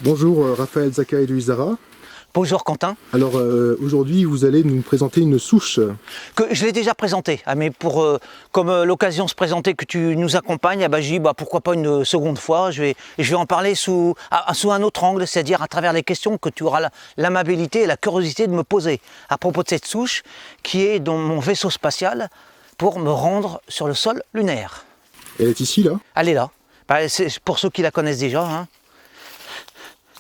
Bonjour Raphaël Zacharie de Isara. Bonjour Quentin. Alors aujourd'hui vous allez nous présenter une souche. Que je l'ai déjà présentée, mais comme l'occasion se présentait que tu nous accompagnes, j'ai dit pourquoi pas une seconde fois. Je vais en parler sous un autre angle, c'est-à-dire à travers les questions que tu auras l'amabilité et la curiosité de me poser à propos de cette souche qui est dans mon vaisseau spatial pour me rendre sur le sol lunaire. Elle est ici là? Elle est là. C'est pour ceux qui la connaissent déjà.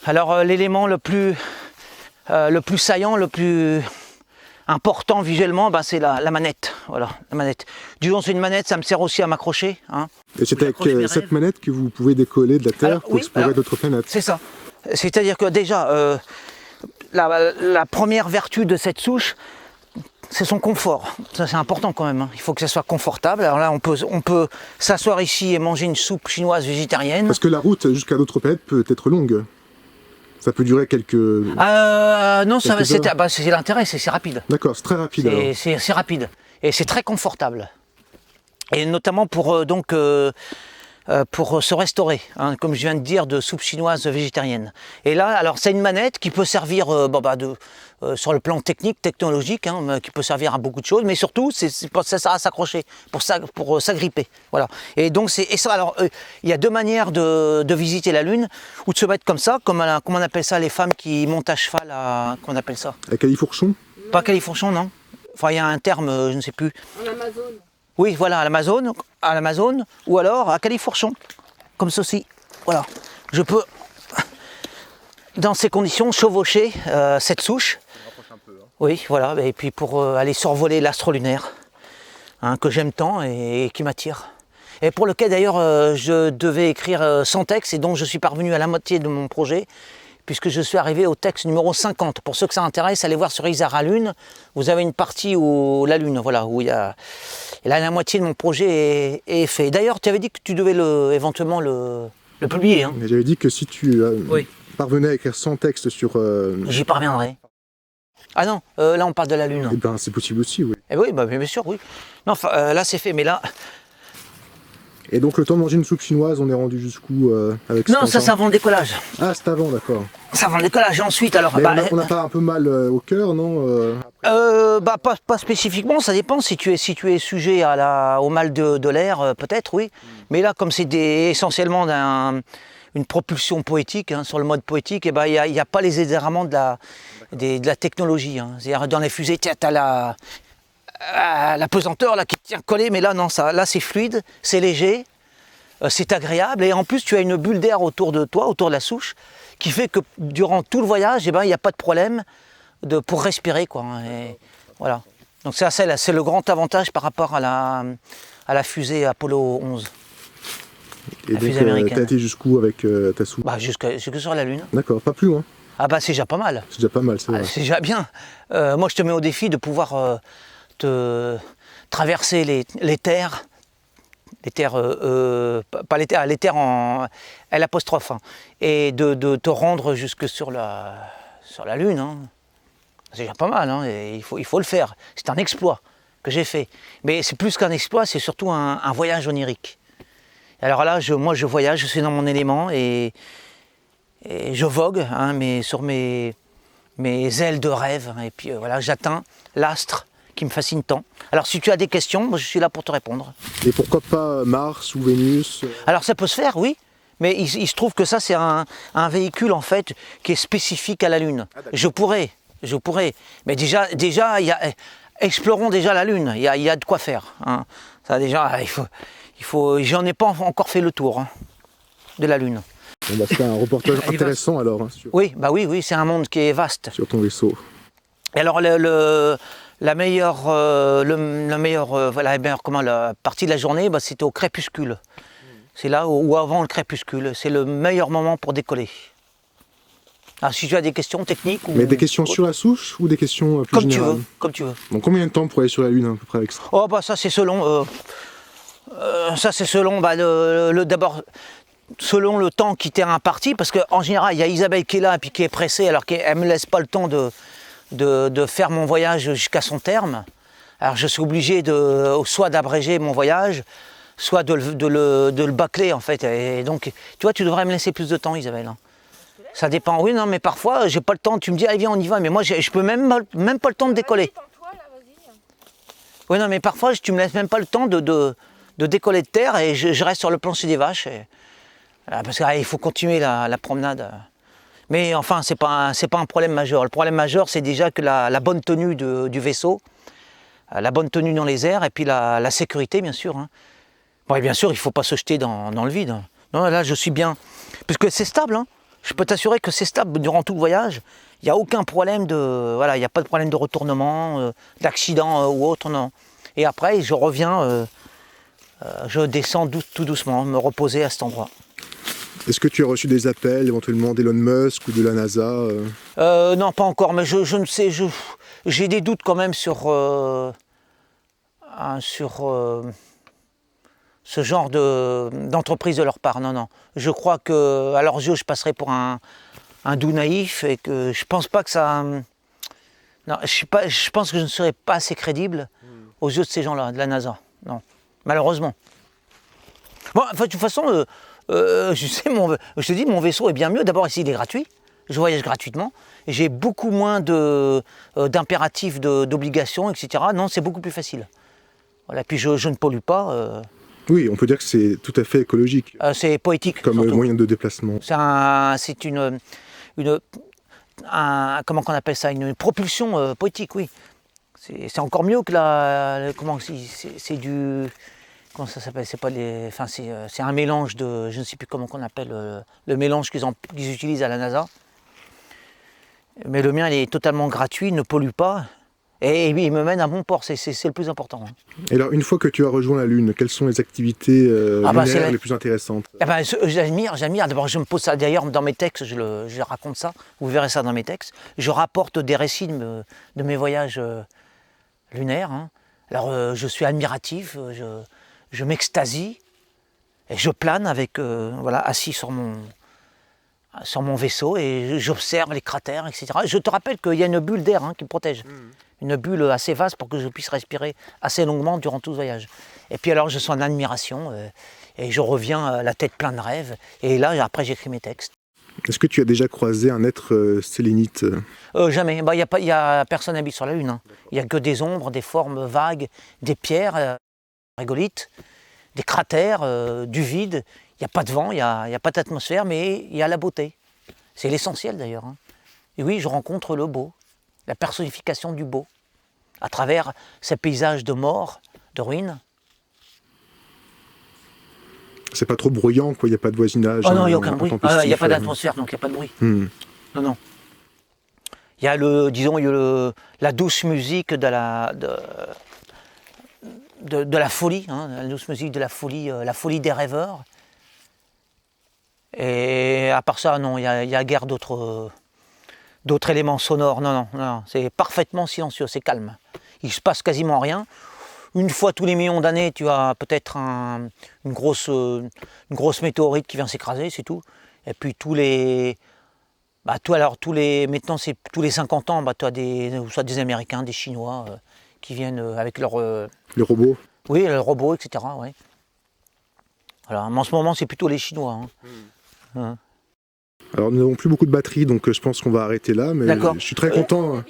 Alors l'élément le plus saillant, le plus important visuellement, c'est la manette. Voilà, la manette. Disons, c'est une manette, ça me sert aussi à m'accrocher. Et c'est avec cette manette que vous pouvez décoller de la Terre pour explorer d'autres planètes. C'est ça. C'est-à-dire que déjà, la première vertu de cette souche, c'est son confort. Ça, c'est important quand même. Il faut que ça soit confortable. Alors là, on peut s'asseoir ici et manger une soupe chinoise végétarienne. Parce que la route jusqu'à d'autres planètes peut être longue. Ça peut durer quelques... non, c'est l'intérêt, c'est rapide. D'accord, c'est très rapide. C'est rapide. Et c'est très confortable. Et notamment pour se restaurer, comme je viens de dire, de soupe chinoise végétarienne. Et là, alors c'est une manette qui peut servir sur le plan technique, technologique, qui peut servir à beaucoup de choses, mais surtout, ça sert à s'accrocher, pour s'agripper. Voilà. Et donc, il y a deux manières de visiter la Lune, ou de se mettre comme ça, comment on appelle ça, les femmes qui montent à cheval, comment on appelle ça? À califourchon? Pas califourchon, non. Enfin, il y a un terme, je ne sais plus. En Amazon. Oui, voilà, à l'Amazon, ou alors à califourchon, comme ceci. Voilà. Je peux, dans ces conditions, chevaucher cette souche. Oui, voilà, et puis pour aller survoler l'astre lunaire, que j'aime tant et qui m'attire. Et pour lequel d'ailleurs je devais écrire 100 textes et dont je suis parvenu à la moitié de mon projet, puisque je suis arrivé au texte numéro 50. Pour ceux que ça intéresse, allez voir sur Isara Lune, vous avez une partie où la Lune, voilà, où il y a... Et là, la moitié de mon projet est fait. D'ailleurs, tu avais dit que tu devais éventuellement le publier. Mais j'avais dit que si tu parvenais à écrire 100 textes sur... J'y parviendrai. Ah non, là on parle de la Lune. Eh ben, c'est possible aussi, oui. Eh oui, bien sûr, oui. Non, là c'est fait, mais là... Et donc le temps de manger une soupe chinoise, on est rendu jusqu'où avec Non, ça c'est avant le décollage. Ah, c'est avant, d'accord. C'est avant le décollage, ensuite alors... on n'a pas un peu mal au cœur, non pas spécifiquement, ça dépend. Si tu es sujet au mal de l'air, peut-être, oui. Mais là, comme c'est essentiellement une propulsion poétique, sur le mode poétique, il n'y a pas les éderraments de la technologie. C'est-à-dire dans les fusées, tu as la pesanteur là, qui tient collée, mais là, non, là c'est fluide, c'est léger, c'est agréable, et en plus tu as une bulle d'air autour de toi, autour de la souche, qui fait que durant tout le voyage, il n'y a pas de problème pour respirer, quoi. Et voilà. Donc c'est le grand avantage par rapport à la fusée Apollo 11. Et donc t'as été jusqu'où avec ta soupe? Jusque sur la Lune. D'accord, pas plus loin. C'est déjà pas mal. C'est déjà pas mal, c'est vrai. C'est déjà bien. Moi je te mets au défi de pouvoir te traverser les terres, pas les terres, les terres en L', et de te rendre jusque sur la Lune. C'est déjà pas mal, et il faut le faire. C'est un exploit que j'ai fait. Mais c'est plus qu'un exploit, c'est surtout un voyage onirique. Alors là, moi je voyage, je suis dans mon élément et je vogue mais sur mes ailes de rêve. Et puis voilà, j'atteins l'astre qui me fascine tant. Alors si tu as des questions, moi, je suis là pour te répondre. Et pourquoi pas Mars ou Vénus? Alors ça peut se faire, oui. Mais il se trouve que ça c'est un véhicule en fait qui est spécifique à la Lune. Je pourrais. Mais déjà explorons déjà la Lune. Il y a de quoi faire. Ça déjà, j'en ai pas encore fait le tour de la Lune. On va faire un reportage intéressant alors. Oui, c'est un monde qui est vaste. Sur ton vaisseau. Et alors la meilleure partie de la journée, c'était au crépuscule. C'est là ou avant le crépuscule. C'est le meilleur moment pour décoller. Alors si tu as des questions techniques... Mais des questions sur la souche ou des questions plus générales? Comme tu veux. Donc combien de temps pour aller sur la Lune à peu près avec ça? Ça c'est selon... d'abord, selon le temps qui t'est imparti, parce qu'en général, il y a Isabelle qui est là et puis qui est pressée, alors qu'elle ne me laisse pas le temps de faire mon voyage jusqu'à son terme. Alors je suis obligé soit d'abréger mon voyage, soit de le bâcler en fait. Et donc, tu vois, tu devrais me laisser plus de temps, Isabelle. Ça dépend, oui, non, mais parfois, j'ai pas le temps. Tu me dis, allez, viens, on y va. Mais moi, je peux même pas le temps de décoller. Tends-toi, là, vas-y. Oui, non, mais parfois, tu me laisses même pas le temps de décoller de terre et je reste sur le plancher des vaches. Parce qu'il faut continuer la promenade. Mais enfin, c'est pas un problème majeur. Le problème majeur, c'est déjà que la bonne tenue du vaisseau, la bonne tenue dans les airs et puis la sécurité, bien sûr. Hein. Bon, et bien sûr, il ne faut pas se jeter dans le vide. Non, là, je suis bien. Parce que c'est stable. Hein. Je peux t'assurer que c'est stable durant tout le voyage. Il n'y a aucun problème voilà, il n'y a pas de problème de retournement, d'accident ou autre, non. Et après, je reviens, je descends tout doucement, me reposer à cet endroit. Est-ce que tu as reçu des appels éventuellement d'Elon Musk ou de la NASA Non, pas encore, mais je ne sais, j'ai des doutes quand même sur ce genre d'entreprise de leur part. Non, non. Je crois que, à leurs yeux, je passerai pour un doux naïf et que je pense pas que ça... Non, je pense que je ne serai pas assez crédible aux yeux de ces gens-là, de la NASA. Non, malheureusement. Bon, enfin, de toute façon, je te dis, mon vaisseau est bien mieux. D'abord, ici, il est gratuit. Je voyage gratuitement. J'ai beaucoup moins d'impératifs, d'obligations, etc. Non, c'est beaucoup plus facile. Voilà, puis je ne pollue pas. Oui, on peut dire que c'est tout à fait écologique. C'est poétique. Comme surtout. moyen de déplacement. C'est comment qu'on appelle ça, une propulsion poétique, oui. C'est encore mieux que c'est du... Comment ça s'appelle? C'est pas les... Enfin, c'est un mélange de... Je ne sais plus comment qu'on appelle le mélange qu'ils utilisent à la NASA. Mais le mien, il est totalement gratuit, ne pollue pas. Et il me mène à bon port, c'est le plus important. Et alors, une fois que tu as rejoint la Lune, quelles sont les activités lunaires les plus intéressantes? J'admire. D'abord, je me pose ça d'ailleurs dans mes textes, je raconte ça. Vous verrez ça dans mes textes. Je rapporte des récits de mes voyages lunaires. Hein. Alors, je suis admiratif, je m'extasie et je plane avec, voilà, assis sur mon vaisseau et j'observe les cratères, etc. Je te rappelle qu'il y a une bulle d'air qui me protège. Une bulle assez vaste pour que je puisse respirer assez longuement durant tout ce voyage. Et puis alors je suis en admiration et je reviens la tête pleine de rêves. Et là, après, j'écris mes textes. Est-ce que tu as déjà croisé un être sélénite? Jamais. Y a personne n'habite sur la Lune. Hein. Il n'y a que des ombres, des formes vagues, des pierres, régolites, des cratères, du vide. Il n'y a pas de vent, il n'y a pas d'atmosphère, mais il y a la beauté. C'est l'essentiel d'ailleurs. Hein. Et oui, je rencontre le beau, la personnification du beau, à travers ces paysages de mort, de ruines. C'est pas trop bruyant, quoi. Il n'y a pas de voisinage. Oh non, il n'y a aucun bruit. Il n'y a pas d'atmosphère, donc il n'y a pas de bruit. Non, non. Il y a la douce musique de la folie, hein, la douce musique de la folie des rêveurs. Et à part ça, non, il y a guère d'autres éléments sonores. Non, c'est parfaitement silencieux, c'est calme. Il ne se passe quasiment rien. Une fois tous les millions d'années, tu as peut-être une grosse météorite qui vient s'écraser, c'est tout. Et puis maintenant c'est tous les 50 ans, tu as soit des Américains, des Chinois qui viennent avec leur... Les robots? Oui, les robots, etc. Ouais. Voilà, mais en ce moment, c'est plutôt les Chinois. Hein. Alors nous n'avons plus beaucoup de batterie, donc je pense qu'on va arrêter là, mais je suis très content.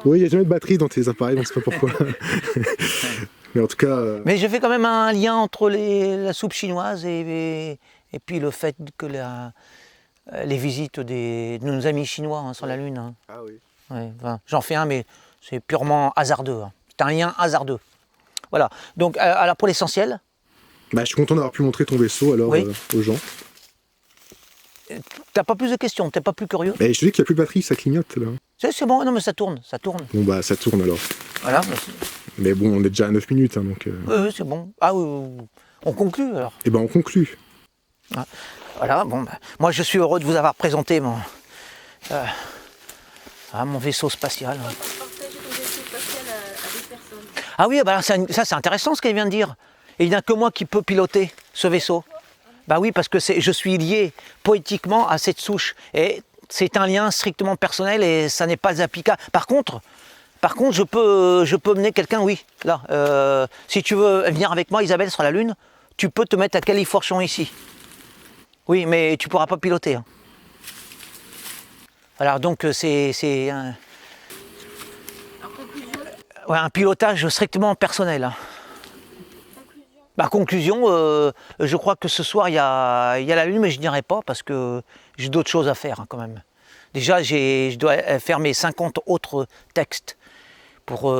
Oui, il n'y a jamais de batterie dans tes appareils, donc je ne sais pas pourquoi. Mais en tout cas... Mais je fais quand même un lien entre la soupe chinoise et puis le fait que les visites de nos amis chinois sur la Lune. Hein. Ah oui. Ouais, enfin, j'en fais un, mais c'est purement hasardeux. Hein. C'est un lien hasardeux. Voilà. Donc, alors pour l'essentiel... je suis content d'avoir pu montrer ton vaisseau alors aux gens. T'as pas plus de questions, t'es pas plus curieux? Mais je te dis qu'il n'y a plus de batterie, ça clignote là. C'est bon, non mais ça tourne. Bon ça tourne alors. Voilà. Mais bon, on est déjà à 9 minutes, hein, donc... Oui, c'est bon. Ah oui, on conclut alors. Eh ben on conclut. Ah, voilà, bon, moi je suis heureux de vous avoir présenté mon vaisseau spatial. Partager ton vaisseau spatial à des personnes. Ah oui, ça c'est intéressant ce qu'elle vient de dire. Et il n'y a que moi qui peux piloter ce vaisseau. Bah oui, parce que je suis lié poétiquement à cette souche. Et c'est un lien strictement personnel et ça n'est pas applicable. Par contre, je peux mener quelqu'un, oui. Là, si tu veux venir avec moi, Isabelle, sur la Lune, tu peux te mettre à Califourchon ici. Oui, mais tu ne pourras pas piloter. Hein. Alors donc c'est un pilotage strictement personnel. Hein. Conclusion, je crois que ce soir il y a la lune, mais je n'irai pas parce que j'ai d'autres choses à faire hein, quand même. Déjà je dois faire mes 50 autres textes pour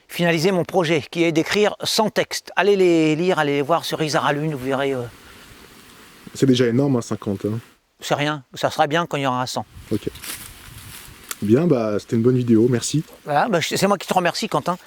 finaliser mon projet qui est d'écrire 100 textes. Allez les lire, allez les voir sur Isard à Lune, vous verrez. C'est déjà énorme, hein, 50. Hein. C'est rien, ça sera bien quand il y aura 100. Ok. Bien, c'était une bonne vidéo, merci. Voilà, c'est moi qui te remercie Quentin.